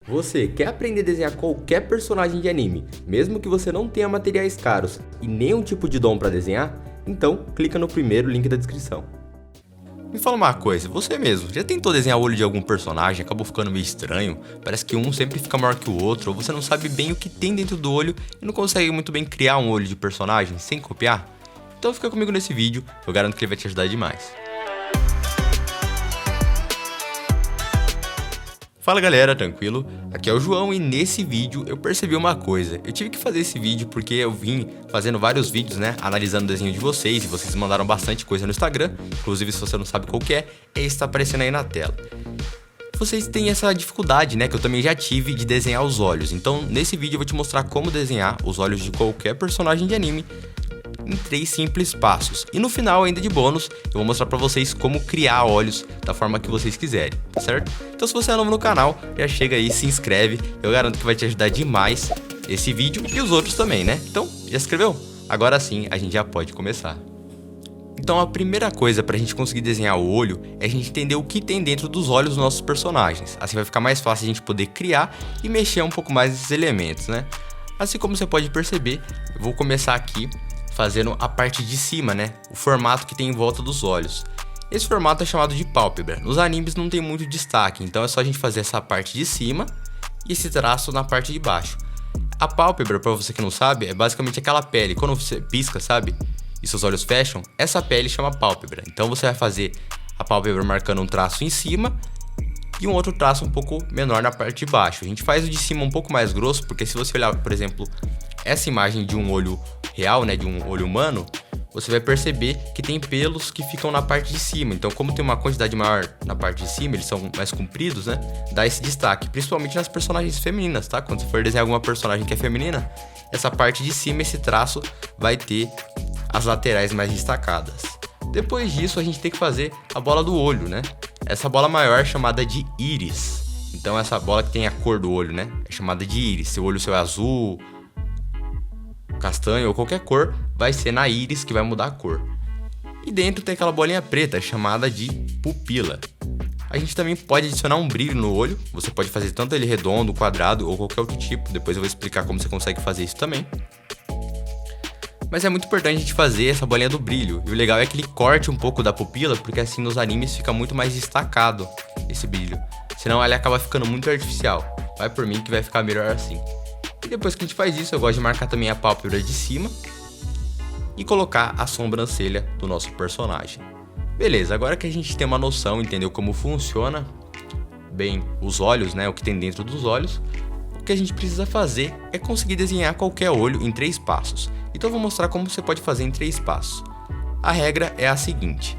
Você quer aprender a desenhar qualquer personagem de anime, mesmo que você não tenha materiais caros e nenhum tipo de dom para desenhar? Então, clica no primeiro link da descrição. Me fala uma coisa, você mesmo, já tentou desenhar o olho de algum personagem, acabou ficando meio estranho? Parece que um sempre fica maior que o outro, ou você não sabe bem o que tem dentro do olho e não consegue muito bem criar um olho de personagem sem copiar? Então fica comigo nesse vídeo, eu garanto que ele vai te ajudar demais. Fala galera, tranquilo? Aqui é o João e nesse vídeo eu percebi uma coisa. Eu tive que fazer esse vídeo porque eu vim fazendo vários vídeos, né, analisando o desenho de vocês e vocês mandaram bastante coisa no Instagram. Inclusive, se você não sabe qual que é, esse tá aparecendo aí na tela. Vocês têm essa dificuldade, né, que eu também já tive de desenhar os olhos. Então, nesse vídeo eu vou te mostrar como desenhar os olhos de qualquer personagem de anime em 3 simples passos. E no final, ainda de bônus, eu vou mostrar pra vocês como criar olhos da forma que vocês quiserem, certo? Então se você é novo no canal, já chega aí, se inscreve, eu garanto que vai te ajudar demais esse vídeo e os outros também, né? Então, já se inscreveu? Agora sim, a gente já pode começar. Então a primeira coisa pra gente conseguir desenhar o olho é a gente entender o que tem dentro dos olhos dos nossos personagens. Assim vai ficar mais fácil a gente poder criar e mexer um pouco mais nesses elementos, né? Assim como você pode perceber, eu vou começar aqui fazendo a parte de cima, né? O formato que tem em volta dos olhos. Esse formato é chamado de pálpebra. Nos animes não tem muito destaque, então é só a gente fazer essa parte de cima e esse traço na parte de baixo. A pálpebra, para você que não sabe, é basicamente aquela pele. Quando você pisca, sabe? E seus olhos fecham, essa pele chama pálpebra. Então você vai fazer a pálpebra marcando um traço em cima e um outro traço um pouco menor na parte de baixo. A gente faz o de cima um pouco mais grosso, porque se você olhar, por exemplo, essa imagem de um olho real, né, de um olho humano, você vai perceber que tem pelos que ficam na parte de cima. Então, como tem uma quantidade maior na parte de cima, eles são mais compridos, né, dá esse destaque, principalmente nas personagens femininas, tá? Quando você for desenhar alguma personagem que é feminina, essa parte de cima, esse traço, vai ter as laterais mais destacadas. Depois disso, a gente tem que fazer a bola do olho, né? Essa bola maior é chamada de íris. Então, essa bola que tem a cor do olho, né, é chamada de íris. Se o olho seu é azul, castanho ou qualquer cor, vai ser na íris que vai mudar a cor. E dentro tem aquela bolinha preta chamada de pupila. A gente também pode adicionar um brilho no olho. Você pode fazer tanto ele redondo, quadrado ou qualquer outro tipo. Depois eu vou explicar como você consegue fazer isso também. Mas é muito importante a gente fazer essa bolinha do brilho. E o legal é que ele corte um pouco da pupila, porque assim nos animes fica muito mais destacado esse brilho. Senão ele acaba ficando muito artificial. Vai por mim que vai ficar melhor assim. E depois que a gente faz isso, eu gosto de marcar também a pálpebra de cima e colocar a sobrancelha do nosso personagem. Beleza, agora que a gente tem uma noção, entendeu como funciona bem os olhos, né, o que tem dentro dos olhos, o que a gente precisa fazer é conseguir desenhar qualquer olho em 3 passos. Então eu vou mostrar como você pode fazer em 3 passos. A regra é a seguinte: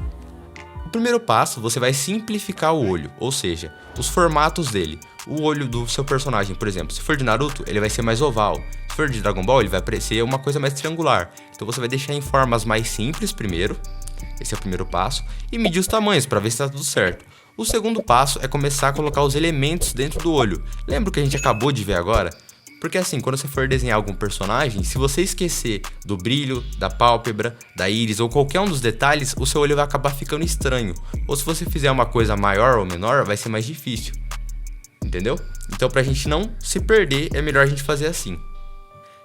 o primeiro passo, você vai simplificar o olho, ou seja, os formatos dele. O olho do seu personagem, por exemplo, se for de Naruto, ele vai ser mais oval. Se for de Dragon Ball, ele vai parecer uma coisa mais triangular. Então você vai deixar em formas mais simples primeiro, esse é o primeiro passo, e medir os tamanhos para ver se está tudo certo. O segundo passo é começar a colocar os elementos dentro do olho. Lembra o que a gente acabou de ver agora? Porque assim, quando você for desenhar algum personagem, se você esquecer do brilho, da pálpebra, da íris ou qualquer um dos detalhes, o seu olho vai acabar ficando estranho. Ou se você fizer uma coisa maior ou menor, vai ser mais difícil. Entendeu? Então, pra gente não se perder, é melhor a gente fazer assim.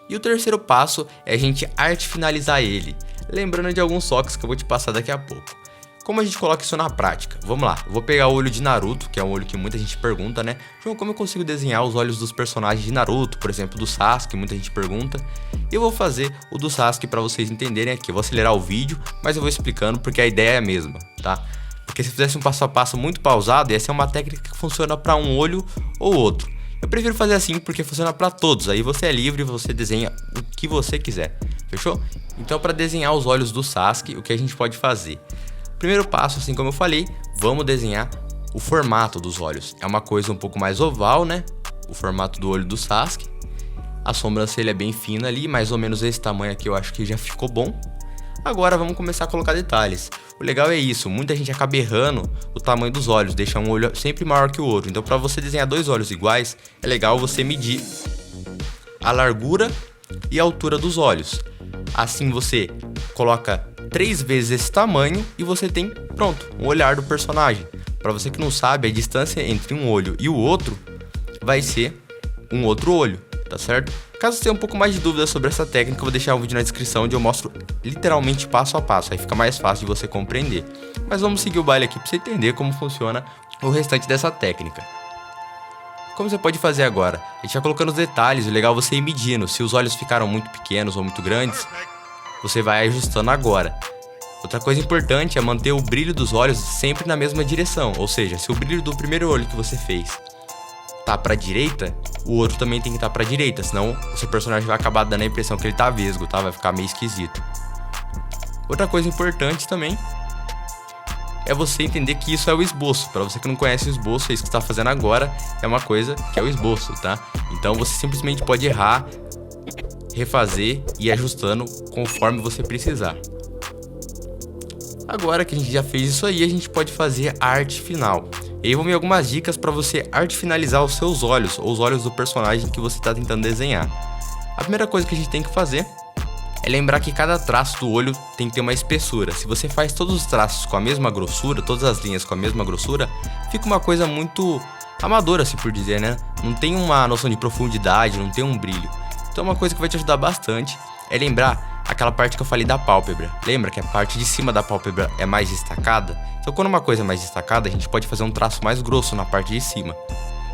E o terceiro passo é a gente arte finalizar ele, lembrando de alguns toques que eu vou te passar daqui a pouco. Como a gente coloca isso na prática? Vamos lá, eu vou pegar o olho de Naruto, que é um olho que muita gente pergunta, né? João, como eu consigo desenhar os olhos dos personagens de Naruto, por exemplo, do Sasuke, muita gente pergunta. Eu vou fazer o do Sasuke pra vocês entenderem aqui. Eu vou acelerar o vídeo, mas eu vou explicando porque a ideia é a mesma, tá? Porque se fizesse um passo a passo muito pausado, ia ser uma técnica que funciona para um olho ou outro. Eu prefiro fazer assim porque funciona para todos. Aí você é livre, você desenha o que você quiser. Fechou? Então, para desenhar os olhos do Sasuke, o que a gente pode fazer? Primeiro passo, assim como eu falei, vamos desenhar o formato dos olhos. É uma coisa um pouco mais oval, né? O formato do olho do Sasuke. A sobrancelha é bem fina ali, mais ou menos esse tamanho aqui eu acho que já ficou bom. Agora vamos começar a colocar detalhes. O legal é isso, muita gente acaba errando o tamanho dos olhos, deixa um olho sempre maior que o outro. Então, para você desenhar 2 olhos iguais, é legal você medir a largura e a altura dos olhos. Assim você coloca 3 vezes esse tamanho e você tem, pronto, um olhar do personagem. Para você que não sabe, a distância entre um olho e o outro vai ser um outro olho, tá certo? Caso você tenha um pouco mais de dúvidas sobre essa técnica, eu vou deixar um vídeo na descrição onde eu mostro literalmente passo a passo, aí fica mais fácil de você compreender. Mas vamos seguir o baile aqui para você entender como funciona o restante dessa técnica. Como você pode fazer agora? A gente vai colocando os detalhes, o legal é você ir medindo. Se os olhos ficaram muito pequenos ou muito grandes, você vai ajustando agora. Outra coisa importante é manter o brilho dos olhos sempre na mesma direção, ou seja, se o brilho do primeiro olho que você fez tá pra direita, o outro também tem que estar pra direita, senão o seu personagem vai acabar dando a impressão que ele tá vesgo, tá? Vai ficar meio esquisito. Outra coisa importante também é você entender que isso é o esboço. Para você que não conhece o esboço, isso que você está fazendo agora é uma coisa que é o esboço, tá? Então você simplesmente pode errar, refazer e ir ajustando conforme você precisar. Agora que a gente já fez isso aí, a gente pode fazer a arte final. E aí vão vir algumas dicas para você arte finalizar os seus olhos, ou os olhos do personagem que você está tentando desenhar. A primeira coisa que a gente tem que fazer é lembrar que cada traço do olho tem que ter uma espessura. Se você faz todos os traços com a mesma grossura, todas as linhas com a mesma grossura, fica uma coisa muito amadora, se por dizer, né? Não tem uma noção de profundidade, não tem um brilho. Então uma coisa que vai te ajudar bastante é lembrar aquela parte que eu falei da pálpebra. Lembra que a parte de cima da pálpebra é mais destacada? Então quando uma coisa é mais destacada, a gente pode fazer um traço mais grosso na parte de cima.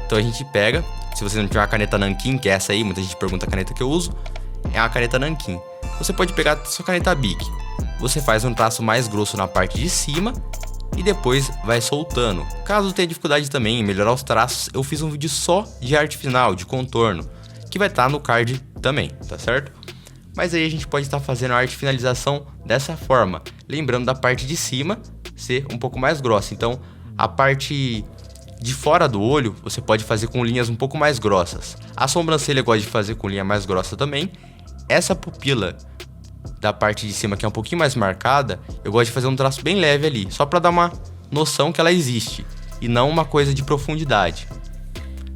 Então a gente pega, se você não tiver uma caneta nanquim, que é essa aí, muita gente pergunta a caneta que eu uso, é uma caneta nanquim. Você pode pegar a sua caneta Bic, você faz um traço mais grosso na parte de cima e depois vai soltando. Caso tenha dificuldade também em melhorar os traços, eu fiz um vídeo só de arte final, de contorno, que vai estar no card também, tá certo? Mas aí a gente pode estar fazendo a arte finalização dessa forma, lembrando da parte de cima ser um pouco mais grossa. Então a parte de fora do olho você pode fazer com linhas um pouco mais grossas. A sobrancelha eu gosto de fazer com linha mais grossa também. Essa pupila da parte de cima que é um pouquinho mais marcada, eu gosto de fazer um traço bem leve ali, só para dar uma noção que ela existe e não uma coisa de profundidade.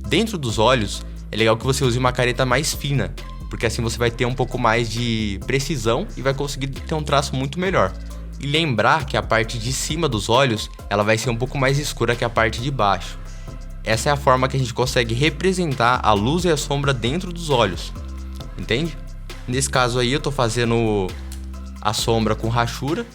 Dentro dos olhos é legal que você use uma caneta mais fina, porque assim você vai ter um pouco mais de precisão e vai conseguir ter um traço muito melhor. E lembrar que a parte de cima dos olhos ela vai ser um pouco mais escura que a parte de baixo. Essa é a forma que a gente consegue representar a luz e a sombra dentro dos olhos, entende? Nesse caso aí eu tô fazendo a sombra com rachuras,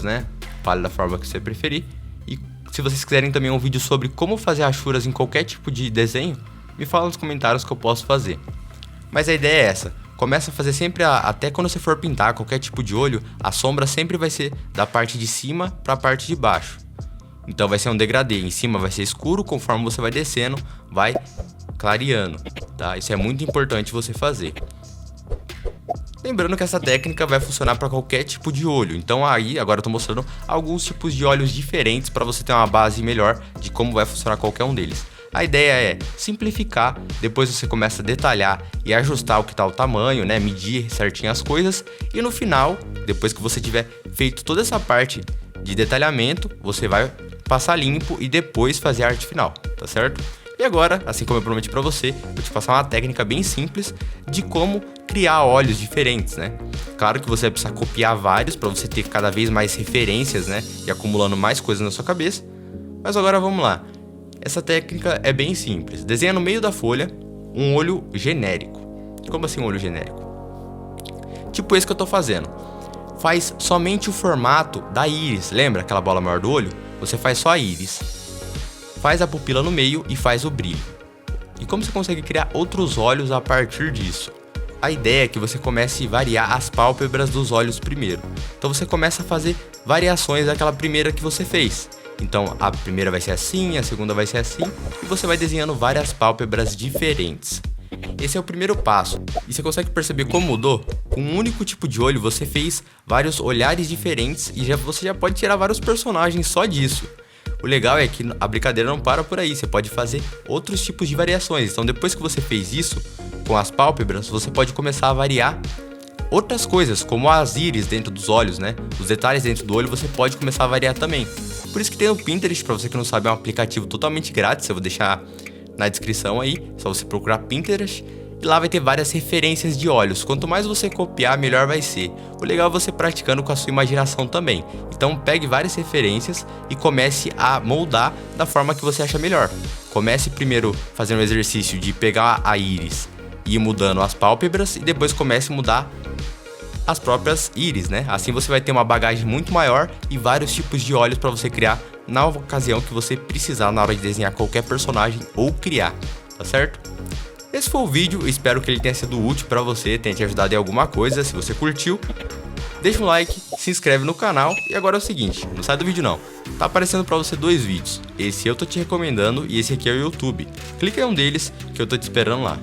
né? Fale da forma que você preferir. E se vocês quiserem também um vídeo sobre como fazer rachuras em qualquer tipo de desenho, me fala nos comentários que eu posso fazer. Mas a ideia é essa, começa a fazer sempre, até quando você for pintar qualquer tipo de olho, a sombra sempre vai ser da parte de cima para a parte de baixo. Então vai ser um degradê, em cima vai ser escuro, conforme você vai descendo, vai clareando, tá? Isso é muito importante você fazer. Lembrando que essa técnica vai funcionar para qualquer tipo de olho. Então aí, agora eu tô mostrando alguns tipos de olhos diferentes para você ter uma base melhor de como vai funcionar qualquer um deles. A ideia é simplificar, depois você começa a detalhar e ajustar o que tá o tamanho, né? Medir certinho as coisas. E no final, depois que você tiver feito toda essa parte de detalhamento, você vai passar limpo e depois fazer a arte final, tá certo? E agora, assim como eu prometi pra você, vou te passar uma técnica bem simples de como criar olhos diferentes, né? Claro que você vai precisar copiar vários para você ter cada vez mais referências, né? E acumulando mais coisas na sua cabeça. Mas agora vamos lá. Essa técnica é bem simples. Desenha no meio da folha um olho genérico. Como assim um olho genérico? Tipo esse que eu tô fazendo. Faz somente o formato da íris. Lembra aquela bola maior do olho? Você faz só a íris. Faz a pupila no meio e faz o brilho. E como você consegue criar outros olhos a partir disso? A ideia é que você comece a variar as pálpebras dos olhos primeiro. Então você começa a fazer variações daquela primeira que você fez. Então a primeira vai ser assim, a segunda vai ser assim, e você vai desenhando várias pálpebras diferentes. Esse é o primeiro passo. E você consegue perceber como mudou? Com um único tipo de olho você fez vários olhares diferentes e você já pode tirar vários personagens só disso. O legal é que a brincadeira não para por aí, você pode fazer outros tipos de variações. Então depois que você fez isso, com as pálpebras, você pode começar a variar outras coisas, como as íris dentro dos olhos, né? Os detalhes dentro do olho você pode começar a variar também. Por isso que tem o Pinterest, para você que não sabe, é um aplicativo totalmente grátis, eu vou deixar na descrição aí, só você procurar Pinterest. E lá vai ter várias referências de olhos. Quanto mais você copiar, melhor vai ser. O legal é você praticando com a sua imaginação também. Então pegue várias referências e comece a moldar da forma que você acha melhor. comece primeiro fazendo o exercício de pegar a íris e ir mudando as pálpebras, e depois comece a mudar as próprias íris, né? Assim você vai ter uma bagagem muito maior e vários tipos de olhos para você criar na ocasião que você precisar na hora de desenhar qualquer personagem ou criar, tá certo? Esse foi o vídeo, espero que ele tenha sido útil para você, tenha te ajudado em alguma coisa. Se você curtiu, deixa um like, se inscreve no canal. E agora é o seguinte, não sai do vídeo não, tá aparecendo para você 2 vídeos, esse eu tô te recomendando e esse aqui é o YouTube. Clica em um deles que eu tô te esperando lá.